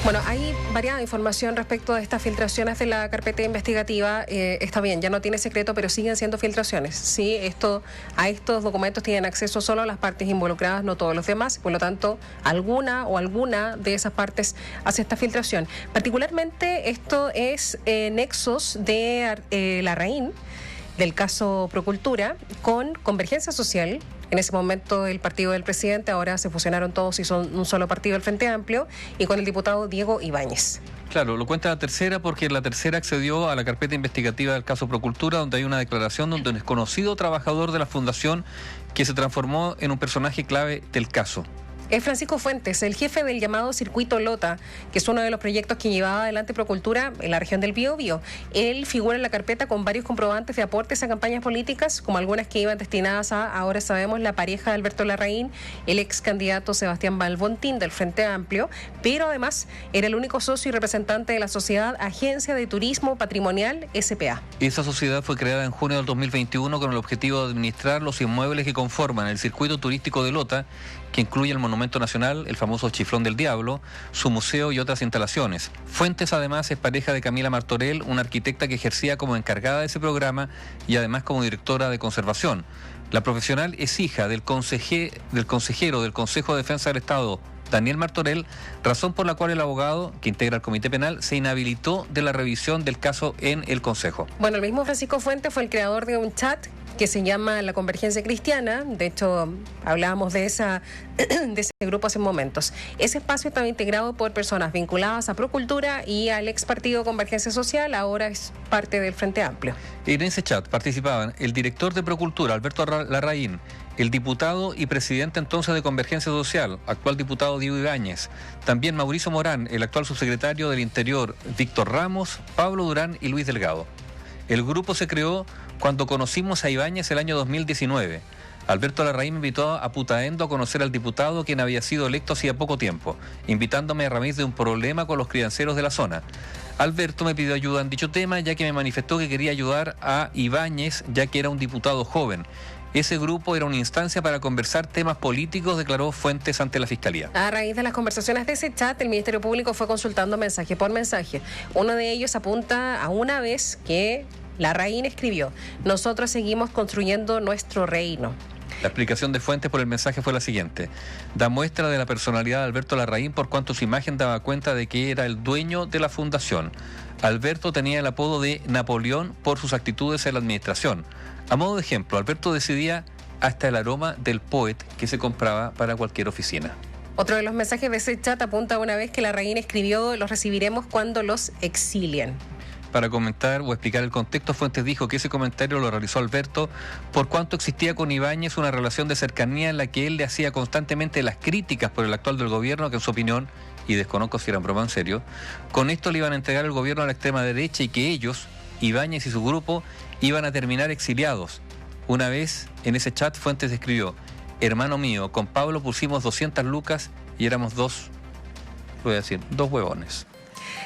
Bueno, hay variada información respecto de estas filtraciones de la carpeta investigativa. Está bien, ya no tiene secreto, pero siguen siendo filtraciones. Sí, a estos documentos tienen acceso solo las partes involucradas, no todos los demás. Por lo tanto, alguna de esas partes hace esta filtración. Particularmente, esto es nexos de Larraín, del caso Procultura, con Convergencia Social. En ese momento el partido del presidente, ahora se fusionaron todos y son un solo partido, el Frente Amplio, y con el diputado Diego Ibáñez. Claro, lo cuenta la tercera porque la tercera accedió a la carpeta investigativa del caso Procultura, donde hay una declaración donde un desconocido trabajador de la fundación que se transformó en un personaje clave del caso. Es Francisco Fuentes, el jefe del llamado Circuito Lota, que es uno de los proyectos que llevaba adelante Procultura en la región del Biobío. Él figura en la carpeta con varios comprobantes de aportes a campañas políticas, como algunas que iban destinadas a, ahora sabemos, la pareja de Alberto Larraín, el ex candidato Sebastián Balbontín del Frente Amplio, pero además era el único socio y representante de la sociedad Agencia de Turismo Patrimonial SPA. Esa sociedad fue creada en junio del 2021 con el objetivo de administrar los inmuebles que conforman el circuito turístico de Lota, que incluye el Monumento Nacional, el famoso Chiflón del Diablo, su museo y otras instalaciones. Fuentes además es pareja de Camila Martorell, una arquitecta que ejercía como encargada de ese programa y además como directora de conservación. La profesional es hija del consejero del Consejo de Defensa del Estado, Daniel Martorell, razón por la cual el abogado que integra el Comité Penal se inhabilitó de la revisión del caso en el Consejo. Bueno, el mismo Francisco Fuentes fue el creador de un chat que se llama La Convergencia Cristiana. De hecho, hablábamos de ese grupo hace momentos. Ese espacio estaba integrado por personas vinculadas a Procultura y al ex partido Convergencia Social, ahora es parte del Frente Amplio. En ese chat participaban el director de Procultura, Alberto Larraín, el diputado y presidente entonces de Convergencia Social, actual diputado Diego Ibáñez, también Mauricio Morán, el actual subsecretario del Interior, Víctor Ramos, Pablo Durán y Luis Delgado. El grupo se creó cuando conocimos a Ibáñez el año 2019. Alberto Larraín me invitó a Putaendo a conocer al diputado quien había sido electo hacía poco tiempo, invitándome a raíz de un problema con los crianceros de la zona. Alberto me pidió ayuda en dicho tema, ya que me manifestó que quería ayudar a Ibáñez, ya que era un diputado joven. Ese grupo era una instancia para conversar temas políticos, declaró Fuentes ante la Fiscalía. A raíz de las conversaciones de ese chat, el Ministerio Público fue consultando mensaje por mensaje. Uno de ellos apunta a una vez que Larraín escribió: nosotros seguimos construyendo nuestro reino. La explicación de Fuentes por el mensaje fue la siguiente: da muestra de la personalidad de Alberto Larraín por cuanto su imagen daba cuenta de que era el dueño de la fundación. Alberto tenía el apodo de Napoleón por sus actitudes en la administración. A modo de ejemplo, Alberto decidía hasta el aroma del Poet que se compraba para cualquier oficina. Otro de los mensajes de ese chat apunta a una vez que Larraín escribió: los recibiremos cuando los exilien. Para comentar o explicar el contexto, Fuentes dijo que ese comentario lo realizó Alberto por cuanto existía con Ibáñez una relación de cercanía en la que él le hacía constantemente las críticas por el actual del gobierno, que en su opinión, y desconozco si eran broma en serio, con esto le iban a entregar el gobierno a la extrema derecha y que ellos, Ibáñez y su grupo, iban a terminar exiliados. Una vez en ese chat Fuentes escribió: hermano mío, con Pablo pusimos 200 lucas y éramos dos huevones.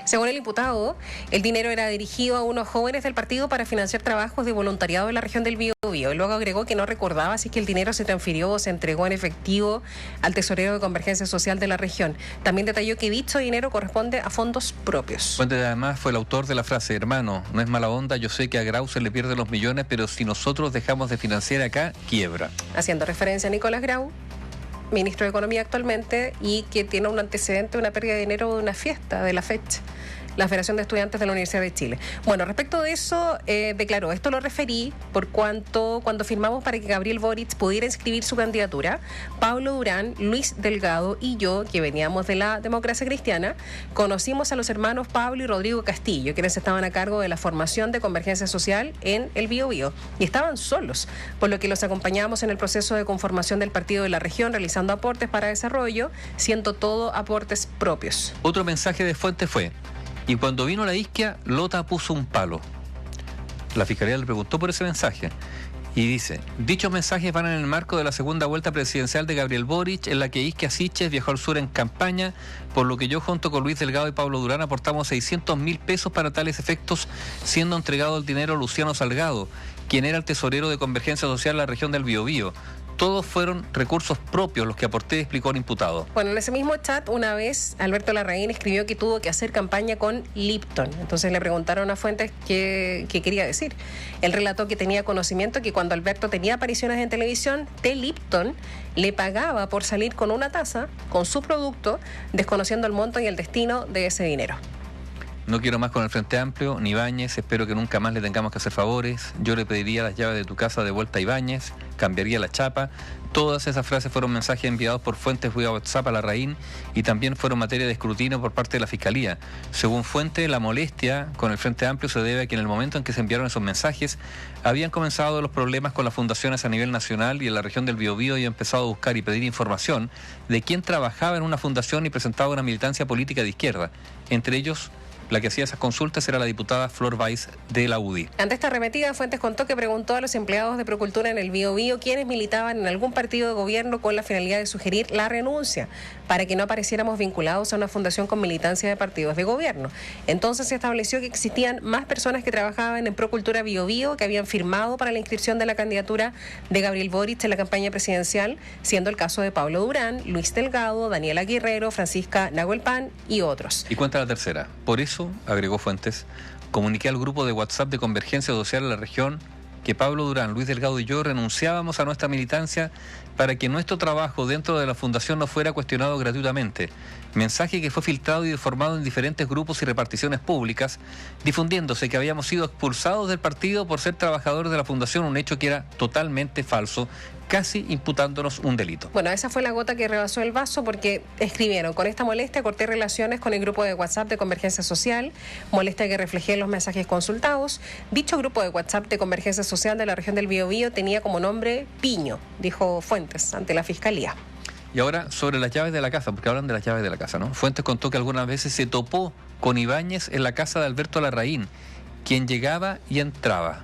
Según el imputado, el dinero era dirigido a unos jóvenes del partido para financiar trabajos de voluntariado en la región del Biobío. Y luego agregó que no recordaba si es que el dinero se transfirió o se entregó en efectivo al tesorero de Convergencia Social de la región. También detalló que dicho dinero corresponde a fondos propios. Fuentes además fue el autor de la frase: hermano, no es mala onda, yo sé que a Grau se le pierden los millones, pero si nosotros dejamos de financiar acá, quiebra. Haciendo referencia a Nicolás Grau, ministro de Economía actualmente, y que tiene un antecedente, una pérdida de dinero de una fiesta de la fecha, la Federación de Estudiantes de la Universidad de Chile. Bueno, respecto de eso, declaró: esto lo referí por cuanto cuando firmamos para que Gabriel Boric pudiera inscribir su candidatura, Pablo Durán, Luis Delgado y yo, que veníamos de la Democracia Cristiana, conocimos a los hermanos Pablo y Rodrigo Castillo, quienes estaban a cargo de la formación de Convergencia Social en el Biobío, y estaban solos, por lo que los acompañamos en el proceso de conformación del partido de la región, realizando aportes para desarrollo, siendo todo aportes propios. Otro mensaje de Fuentes fue: y cuando vino la isquia, Lota puso un palo. La Fiscalía le preguntó por ese mensaje y dice: dichos mensajes van en el marco de la segunda vuelta presidencial de Gabriel Boric, en la que Isquia Siches viajó al sur en campaña, por lo que yo junto con Luis Delgado y Pablo Durán aportamos 600.000 pesos para tales efectos, siendo entregado el dinero a Luciano Salgado, quien era el tesorero de Convergencia Social en la región del Biobío. Todos fueron recursos propios los que aporté, explicó el imputado. Bueno, en ese mismo chat, una vez, Alberto Larraín escribió que tuvo que hacer campaña con Lipton. Entonces le preguntaron a Fuentes qué quería decir. Él relató que tenía conocimiento que cuando Alberto tenía apariciones en televisión, T. Lipton le pagaba por salir con una taza, con su producto, desconociendo el monto y el destino de ese dinero. No quiero más con el Frente Amplio, ni Ibáñez, espero que nunca más le tengamos que hacer favores. Yo le pediría las llaves de tu casa de vuelta a Ibáñez, cambiaría la chapa. Todas esas frases fueron mensajes enviados por Fuentes vía WhatsApp a Larraín y también fueron materia de escrutinio por parte de la Fiscalía. Según Fuentes, la molestia con el Frente Amplio se debe a que en el momento en que se enviaron esos mensajes habían comenzado los problemas con las fundaciones a nivel nacional y en la región del Biobío y empezado a buscar y pedir información de quién trabajaba en una fundación y presentaba una militancia política de izquierda. Entre ellos, la que hacía esas consultas era la diputada Flor Weiss de la UDI. Ante esta arremetida, Fuentes contó que preguntó a los empleados de Procultura en el Biobío quiénes militaban en algún partido de gobierno con la finalidad de sugerir la renuncia para que no apareciéramos vinculados a una fundación con militancia de partidos de gobierno. Entonces se estableció que existían más personas que trabajaban en Procultura Biobío que habían firmado para la inscripción de la candidatura de Gabriel Boric en la campaña presidencial, siendo el caso de Pablo Durán, Luis Delgado, Daniela Guerrero, Francisca Nahuelpan y otros. Y cuenta la tercera. Por eso, agregó Fuentes, comuniqué al grupo de WhatsApp de Convergencia Social de la región que Pablo Durán, Luis Delgado y yo renunciábamos a nuestra militancia para que nuestro trabajo dentro de la fundación no fuera cuestionado gratuitamente. Mensaje que fue filtrado y deformado en diferentes grupos y reparticiones públicas, difundiéndose que habíamos sido expulsados del partido por ser trabajadores de la fundación, un hecho que era totalmente falso, casi imputándonos un delito. Bueno, esa fue la gota que rebasó el vaso porque escribieron: con esta molestia corté relaciones con el grupo de WhatsApp de Convergencia Social, molestia que reflejé en los mensajes consultados. Dicho grupo de WhatsApp de Convergencia Social de la región del Biobío tenía como nombre Piño, dijo Fuentes ante la Fiscalía. Y ahora sobre las llaves de la casa, porque hablan de las llaves de la casa, ¿no? Fuentes contó que algunas veces se topó con Ibáñez en la casa de Alberto Larraín, quien llegaba y entraba.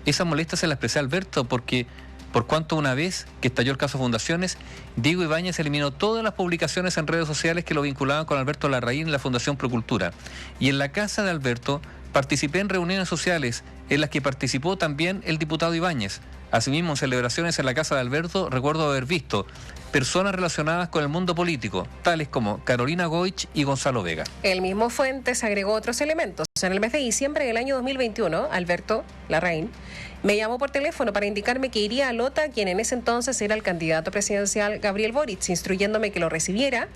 Esa molestia se la expresé a Alberto porque, por cuanto una vez que estalló el caso Fundaciones, Diego Ibáñez eliminó todas las publicaciones en redes sociales que lo vinculaban con Alberto Larraín en la Fundación Procultura. Y en la casa de Alberto participé en reuniones sociales en las que participó también el diputado Ibáñez. Asimismo, en celebraciones en la casa de Alberto, recuerdo haber visto personas relacionadas con el mundo político, tales como Carolina Goich y Gonzalo Vega. El mismo Fuentes agregó otros elementos. En el mes de diciembre del año 2021, Alberto Larraín me llamó por teléfono para indicarme que iría a Lota, quien en ese entonces era el candidato presidencial Gabriel Boric, instruyéndome que lo recibiera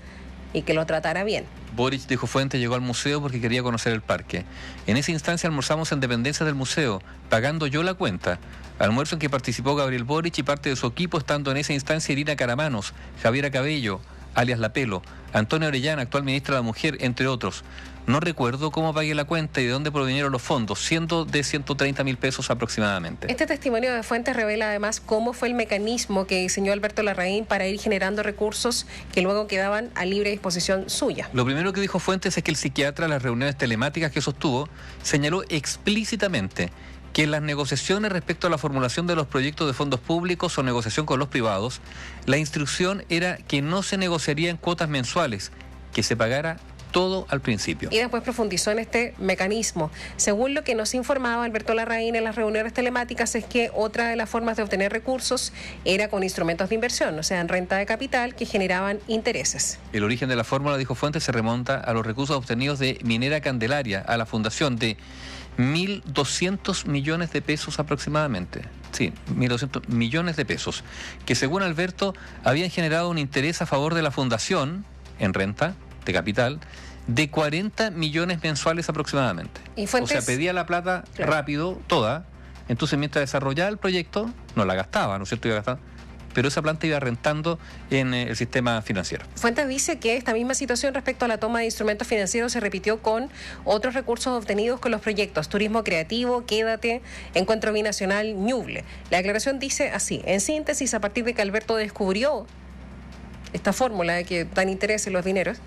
y que lo tratara bien. Boric, dijo Fuentes, llegó al museo porque quería conocer el parque. En esa instancia almorzamos en dependencias del museo, pagando yo la cuenta. Almuerzo en que participó Gabriel Boric y parte de su equipo, estando en esa instancia Irina Caramanos, Javiera Cabello, alias La Pelo, Antonio Orellana, actual ministra de la Mujer, entre otros. No recuerdo cómo pagué la cuenta y de dónde provinieron los fondos, siendo de 130.000 pesos aproximadamente. Este testimonio de Fuentes revela además cómo fue el mecanismo que diseñó Alberto Larraín para ir generando recursos que luego quedaban a libre disposición suya. Lo primero que dijo Fuentes es que el psiquiatra, en las reuniones telemáticas que sostuvo, señaló explícitamente que en las negociaciones respecto a la formulación de los proyectos de fondos públicos o negociación con los privados, la instrucción era que no se negociaría en cuotas mensuales, que se pagara todo al principio. Y después profundizó en este mecanismo. Según lo que nos informaba Alberto Larraín en las reuniones telemáticas, es que otra de las formas de obtener recursos era con instrumentos de inversión, o sea, en renta de capital, que generaban intereses. El origen de la fórmula, dijo Fuentes, se remonta a los recursos obtenidos de Minera Candelaria, a la fundación de 1.200 millones de pesos aproximadamente. Sí, 1.200 millones de pesos, que según Alberto habían generado un interés a favor de la fundación en renta de capital de 40 millones mensuales aproximadamente. ¿Y Fuentes? O sea, pedía la plata rápido, toda, entonces mientras desarrollaba el proyecto, no la gastaba, ¿no es cierto? Iba a gastar, pero esa planta iba rentando en el sistema financiero. Fuentes dice que esta misma situación respecto a la toma de instrumentos financieros se repitió con otros recursos obtenidos con los proyectos Turismo Creativo, Quédate, Encuentro Binacional, Ñuble. La declaración dice así: en síntesis, a partir de que Alberto descubrió esta fórmula que dan interés en los dineros,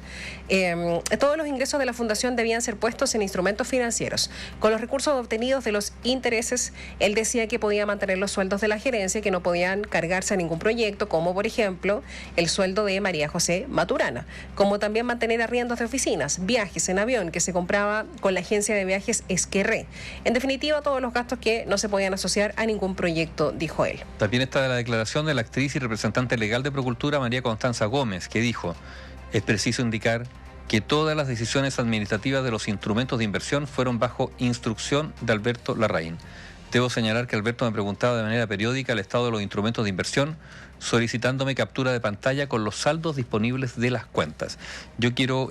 todos los ingresos de la fundación debían ser puestos en instrumentos financieros. Con los recursos obtenidos de los intereses, él decía que podía mantener los sueldos de la gerencia, que no podían cargarse a ningún proyecto, como por ejemplo el sueldo de María José Maturana, como también mantener arriendos de oficinas, viajes en avión que se compraba con la agencia de viajes Esquerré. En definitiva, todos los gastos que no se podían asociar a ningún proyecto, dijo él. También está la declaración de la actriz y representante legal de Procultura, María Constanza Gómez, que dijo: es preciso indicar que todas las decisiones administrativas de los instrumentos de inversión fueron bajo instrucción de Alberto Larraín. Debo señalar que Alberto me preguntaba de manera periódica el estado de los instrumentos de inversión, solicitándome captura de pantalla con los saldos disponibles de las cuentas. Yo quiero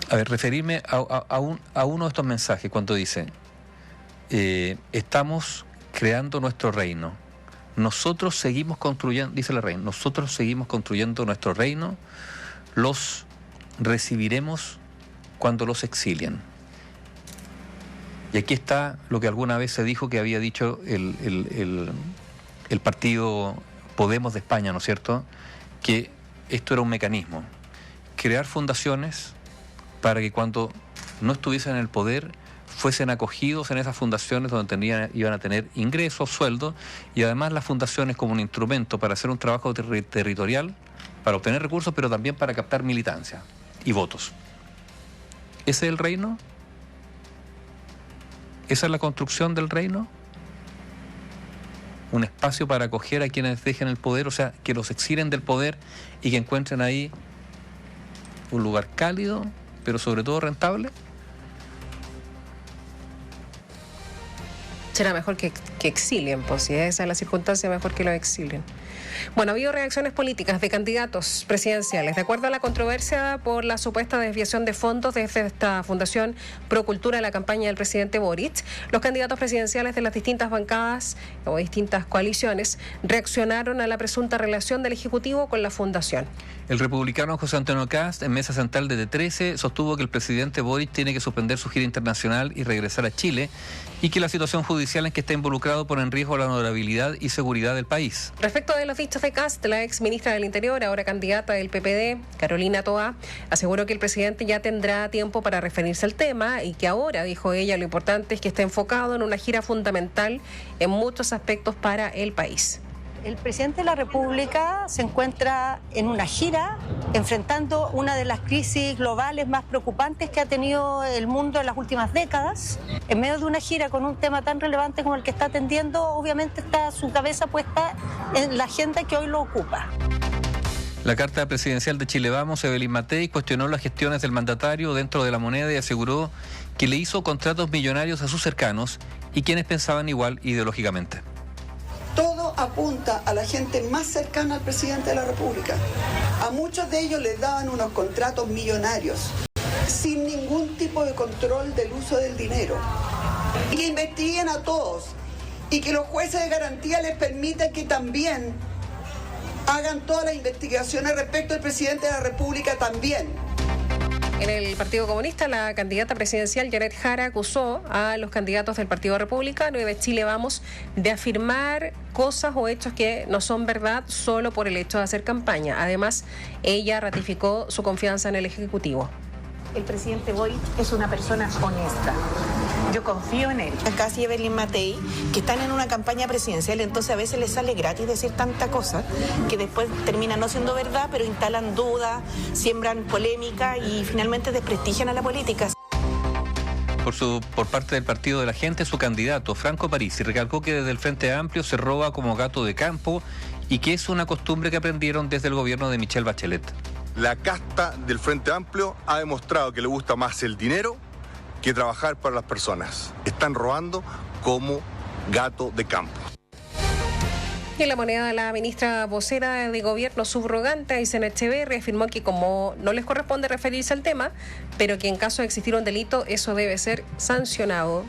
referirme a uno de estos mensajes cuando dice: estamos creando nuestro reino. Nosotros seguimos construyendo, dice Larraín, nosotros seguimos construyendo nuestro reino, los recibiremos cuando los exilien. Y aquí está lo que alguna vez se dijo que había dicho el partido Podemos de España, ¿no es cierto?, que esto era un mecanismo, crear fundaciones para que cuando no estuviesen en el poder fuesen acogidos en esas fundaciones donde iban a tener ingresos, sueldos, y además las fundaciones como un instrumento para hacer un trabajo territorial, para obtener recursos, pero también para captar militancia y votos. ¿Ese es el reino? ¿Esa es la construcción del reino? Un espacio para acoger a quienes dejen el poder, o sea, que los exilen del poder y que encuentren ahí un lugar cálido, pero sobre todo rentable. Será mejor que exilien, pues si esa es la circunstancia, mejor que lo exilien. Bueno, ha habido reacciones políticas de candidatos presidenciales. De acuerdo a la controversia por la supuesta desviación de fondos desde esta Fundación Procultura a la campaña del presidente Boric, los candidatos presidenciales de las distintas bancadas o distintas coaliciones reaccionaron a la presunta relación del Ejecutivo con la Fundación. El republicano José Antonio Kast, en mesa central de T13, sostuvo que el presidente Boric tiene que suspender su gira internacional y regresar a Chile, y que la situación judicial en que está involucrado pone en riesgo la honorabilidad y seguridad del país. Respecto de los dichos de Kast, la ex ministra del Interior, ahora candidata del PPD, Carolina Toá, aseguró que el presidente ya tendrá tiempo para referirse al tema y que ahora, dijo ella, lo importante es que esté enfocado en una gira fundamental en muchos aspectos para el país. El presidente de la República se encuentra en una gira enfrentando una de las crisis globales más preocupantes que ha tenido el mundo en las últimas décadas. En medio de una gira con un tema tan relevante como el que está atendiendo, obviamente está su cabeza puesta en la agenda que hoy lo ocupa. La carta presidencial de Chile Vamos, Evelyn Matei, cuestionó las gestiones del mandatario dentro de la moneda y aseguró que le hizo contratos millonarios a sus cercanos y quienes pensaban igual ideológicamente. Todo apunta a la gente más cercana al presidente de la República. A muchos de ellos les daban unos contratos millonarios, sin ningún tipo de control del uso del dinero. Y que investiguen a todos y que los jueces de garantía les permitan que también hagan todas las investigaciones respecto al presidente de la República también. En el Partido Comunista, la candidata presidencial Janet Jara acusó a los candidatos del Partido Republicano y de Chile Vamos de afirmar cosas o hechos que no son verdad solo por el hecho de hacer campaña. Además, ella ratificó su confianza en el Ejecutivo. El presidente Boric es una persona honesta. Yo confío en él. Kast y Evelyn Matei, que están en una campaña presidencial, entonces a veces les sale gratis decir tanta cosa que después termina no siendo verdad, pero instalan dudas, siembran polémica y finalmente desprestigian a la política. Por parte del Partido de la Gente, su candidato, Franco Parisi, recalcó que desde el Frente Amplio se roba como gato de campo y que es una costumbre que aprendieron desde el gobierno de Michelle Bachelet. La casta del Frente Amplio ha demostrado que le gusta más el dinero que trabajar para las personas. Están robando como gato de campo. Y en La Moneda, la ministra vocera de Gobierno subrogante, Aysén Echeverri, afirmó que como no les corresponde referirse al tema, pero que en caso de existir un delito, eso debe ser sancionado.